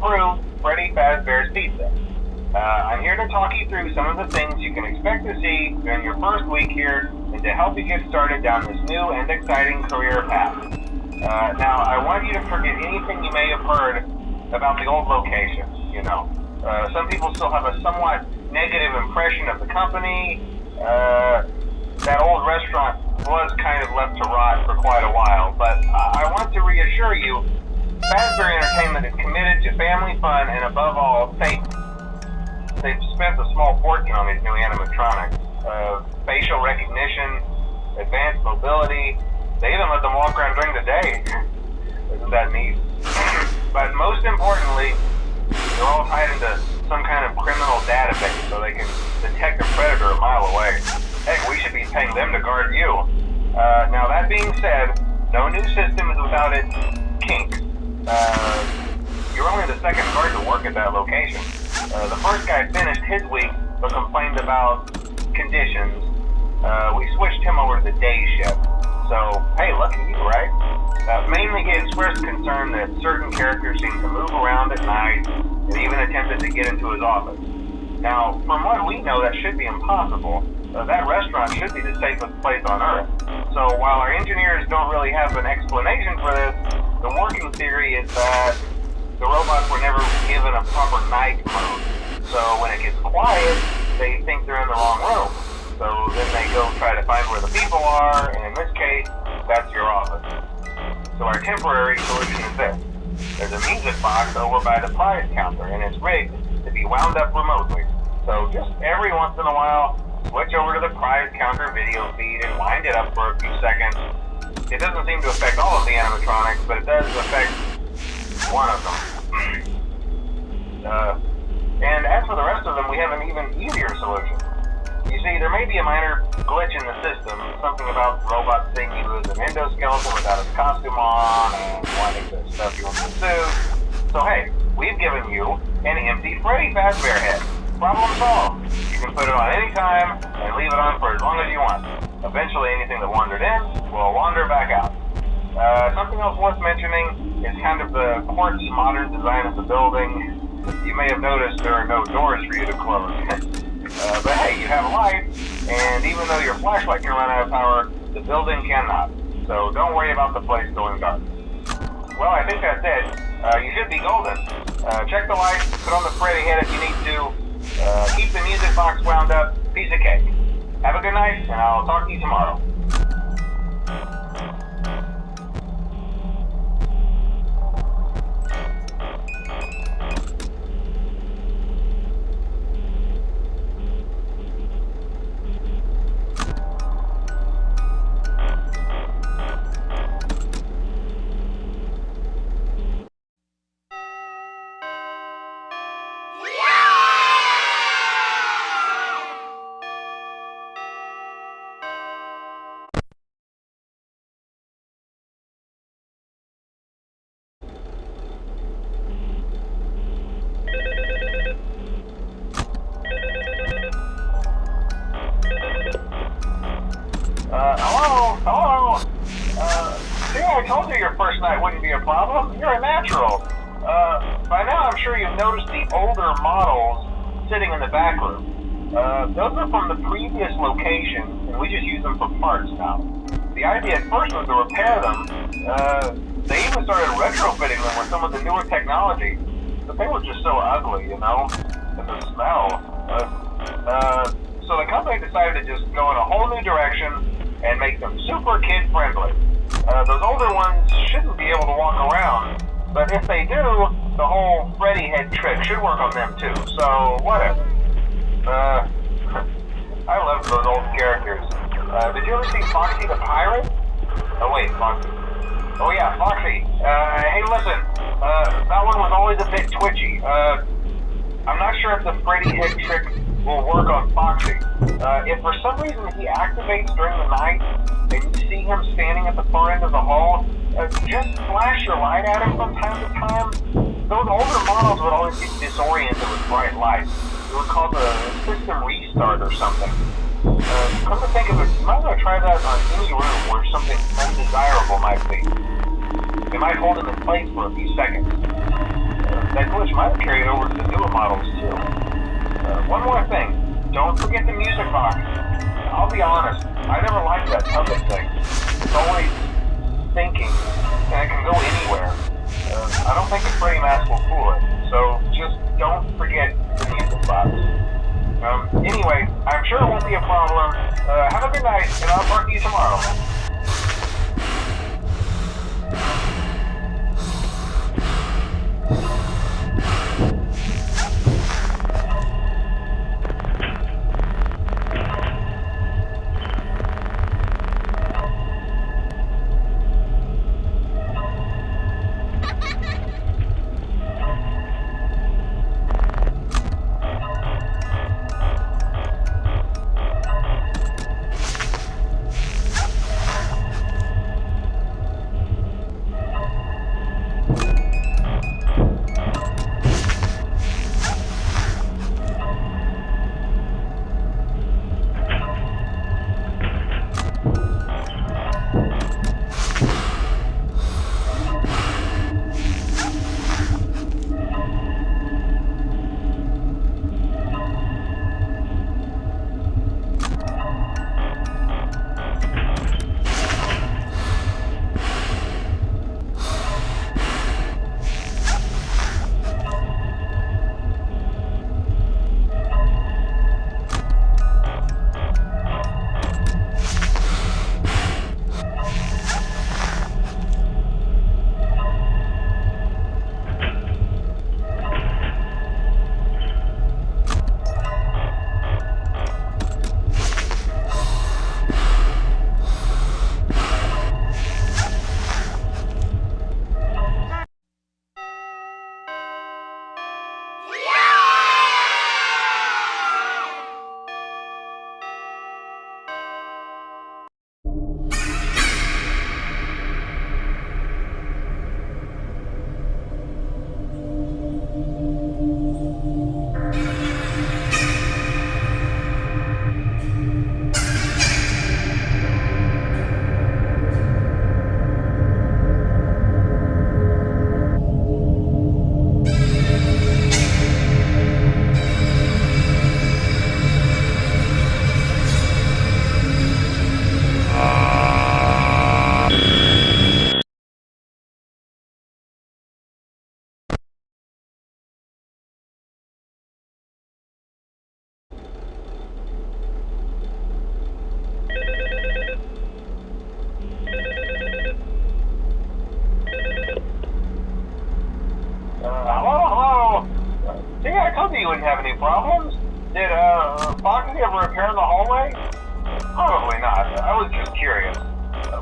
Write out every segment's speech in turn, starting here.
improved Freddy Fazbear's Pizza. I'm here to talk you through some of the things you can expect to see during your first week here and to help you get started down this new and exciting career path. Now, I want you to forget anything you may have heard about the old location, you know. Some people still have a somewhat negative impression of the company. That old restaurant was kind of left to rot for quite a while, but I want to reassure you, Fazbear Entertainment is committed to family fun and above all, safety. They've spent a small fortune on these new animatronics. Facial recognition, advanced mobility. They even let them walk around during the day. Isn't that neat? But most importantly, they're all tied into some kind of criminal database so they can detect a predator a mile away. Heck, we should be paying them to guard you. Now that being said, no new system is without its kinks. You're only the second guard to work at that location. The first guy finished his week but complained about conditions. We switched him over to the day shift. So, hey, lucky you, right? Mainly he expressed concern that certain characters seemed to move around at night and even attempted to get into his office. Now, from what we know, that should be impossible. That restaurant should be the safest place on Earth. So while our engineers don't really have an explanation for this, the working theory is that the robots were never given a proper night mode. So when it gets quiet, they think they're in the wrong room. So then they go try to find where the people are, and in this case, that's your office. So our temporary solution is this. There's a music box over by the prize counter, and it's rigged to be wound up remotely. So just every once in a while, switch over to the prize counter video feed and wind it up for a few seconds. It doesn't seem to affect all of the animatronics, but it does affect one of them. And as for the rest of them, we have an even easier solution. You see, there may be a minor glitch in the system, something about robots seeing you as an endoskeleton without his costume on and wanting to stuff you into the suit. So hey, we've given you an empty Freddy Fazbear head. Problem solved. You can put it on any time and leave it on for as long as you want. Eventually anything that wandered in will wander back out. Something else worth mentioning is kind of the quartz modern design of the building. You may have noticed there are no doors for you to close. But hey, you have a light, and even though your flashlight can run out of power, the building cannot. So don't worry about the place going dark. Well, I think that's it. You should be golden. Check the lights, put on the Freddy head if you need to. Keep the music box wound up. Piece of cake. Have a good night, and I'll talk to you tomorrow. Hello? See, I told you your first night wouldn't be a problem. You're a natural. By now I'm sure you've noticed the older models sitting in the back room. Those are from the previous location, and we just use them for parts now. The idea at first was to repair them. They even started retrofitting them with some of the newer technology, but they were just so ugly, you know? And the smell. So the company decided to just go in a whole new direction and make them super kid-friendly. Those older ones shouldn't be able to walk around, but if they do, the whole Freddy head trick should work on them too, so whatever. I love those old characters. Did you ever see Foxy the Pirate? Oh wait, Foxy. Oh yeah, Foxy. Hey listen, that one was always a bit twitchy. I'm not sure if the Freddy head trick will work on Foxy. If for some reason he activates during the night and you see him standing at the far end of the hall, just flash your light at him from time to time. Those older models would always get disoriented with bright lights. It would cause a system restart or something. Come to think of it, you might want to try that on any room where something undesirable might be. It might hold him in place for a few seconds. That glitch carry over to the newer models too. One more thing, don't forget the music box. I'll be honest, I never liked that puppet thing. It's always thinking, and it can go anywhere. I don't think a Freddy mask will fool it, so just don't forget the music box. Anyway, I'm sure it won't be a problem. Have a good night, and I'll talk to you tomorrow. You wouldn't have any problems. Did Foxy ever appear in the hallway? Probably not. I was just curious.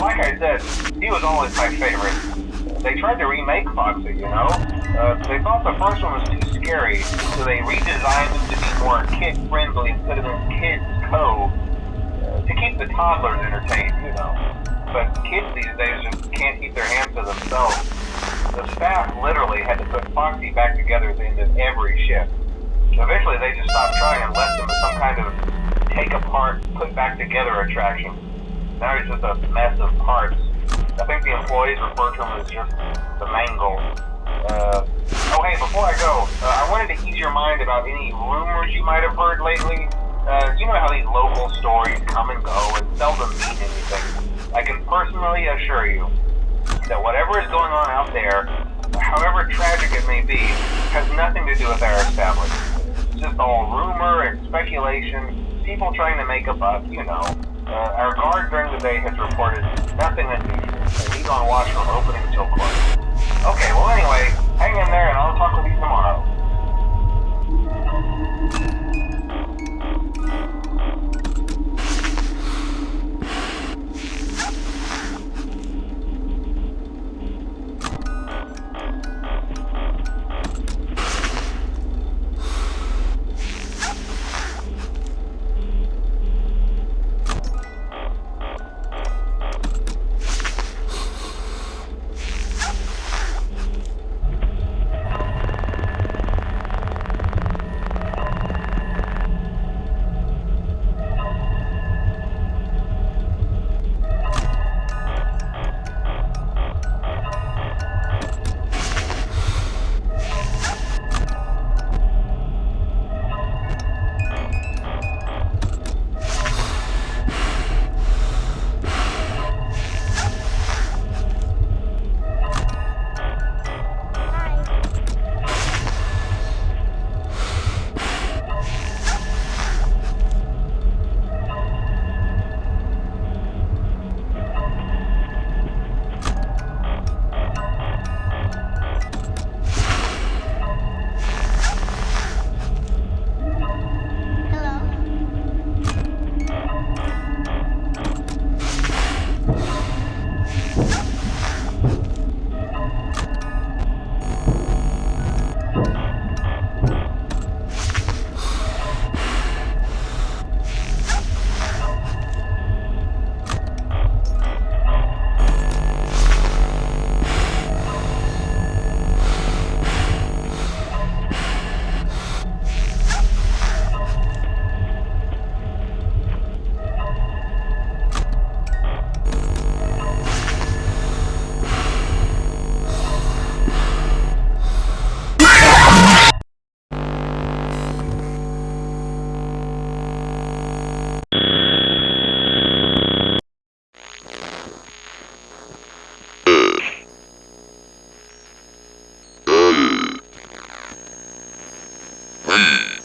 Like I said, he was always my favorite. They tried to remake Foxy, you know? They thought the first one was too scary, so they redesigned him to be more kid-friendly and put him in Kids Cove to keep the toddlers entertained, you know. But kids these days just can't keep their hands to themselves. The staff literally had to put Foxy back together at the end of every shift. Eventually, they just stopped trying and left him as some kind of take-apart, put-back-together attraction. Now he's just a mess of parts. I think the employees refer to him as just the mangle. Oh, hey, before I go, I wanted to ease your mind about any rumors you might have heard lately. You know how these local stories come and go and seldom mean anything. I can personally assure you that whatever is going on out there, however tragic it may be, has nothing to do with our establishment. It's just all rumor and speculation, people trying to make a buck, you know. Our guard during the day has reported nothing unusual, and he's on watch from opening till close. Okay, well anyway, hang in there and I'll talk with you tomorrow. Hmm.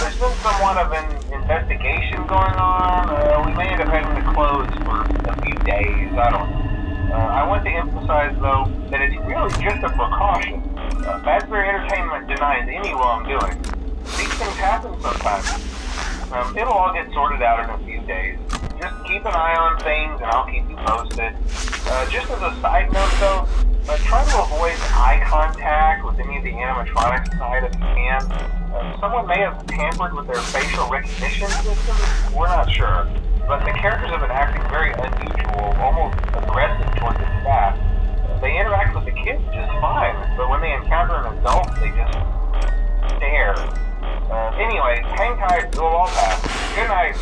there's been somewhat of an investigation going on. We may end up having to close for a few days. I don't know. I want to emphasize, though, that it's really just a precaution. Fazbear Entertainment denies any wrongdoing. These things happen sometimes. It'll all get sorted out in a few days. Just keep an eye on things, and I'll keep you posted. Just as a side note, though, try to avoid eye contact with any of the animatronics tonight if you can. Someone may have tampered with their facial recognition systems. We're not sure. But the characters have been acting very unusual, almost aggressive towards the staff. They interact with the kids just fine, but when they encounter an adult, they just stare. Anyway, hang tight, it'll all pass. Good night.